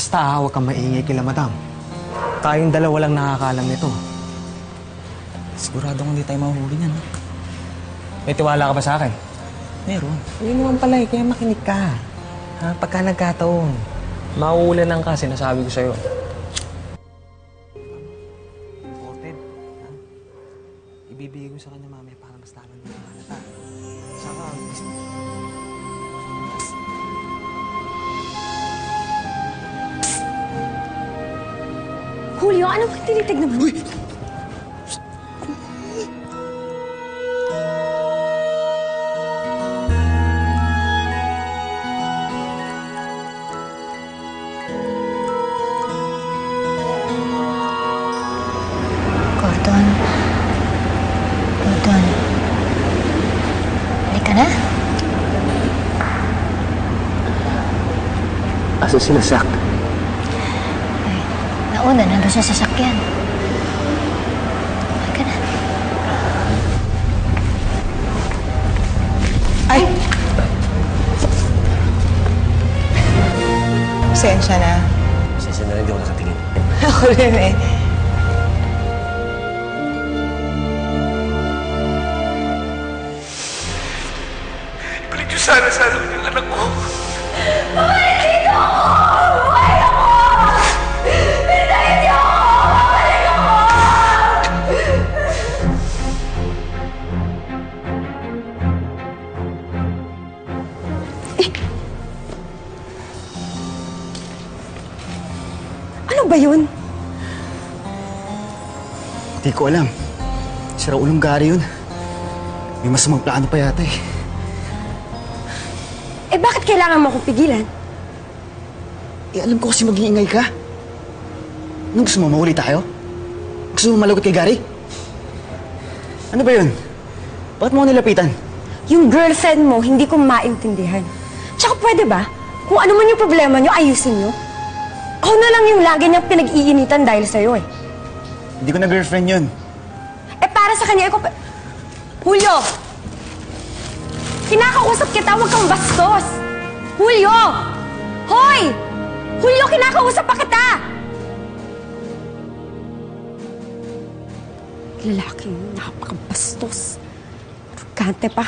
Basta huwag kang maingay kila madam. Tayong dalawa lang nakakaalam nito. Sigurado kung hindi tayo mahuhuli niyan, ha? May tiwala ka ba sa akin? Meron. Hindi naman pala kaya makinig ka. Ha? Pagka nagkataon, mauulanan ka, sinasabi ko sa'yo. Imported. Ha? Ibibigay ko sa kanya mamaya para mas tama din ang halata. Saka, Julio, ano bang tinitignan mo? Uy! Gordon. Gordon. Halika na. Asa sila, Sak? Nauna, nandun sa sasakyan. Halika na. Ay! Pasensya na. Pasensya na rin, hindi ako nakatingin. Ako rin eh. Ibalik niyo sana yung anak ko. Babalik dito ako! Buhay ako! Pintayin niyo ako! Babalik ako! Ano ba yun? Hindi ko alam. Sira ulong gari yun. May masamang plano pa yata eh. Eh bakit kailangan mo akong pigilan? Eh alam ko kasi mag-iingay ka. Anong gusto mo? Mahuli tayo? Gusto mo malagot kay Gary? Ano ba yun? Bakit mo nilapitan? Yung girlfriend mo, hindi ko maintindihan. Tsaka pwede ba? Kung ano man yung problema nyo, ayusin nyo. Ako na lang yung lagi niyang pinag-iinitan dahil sa'yo eh. Hindi ko na girlfriend yun. Eh para sa kanya, ako... Julio! Kinakausap kita, huwag kang bastos! Julio! Hoy! Julio, kinakausap pa kita! Lalaking napakabastos. Arugante pa.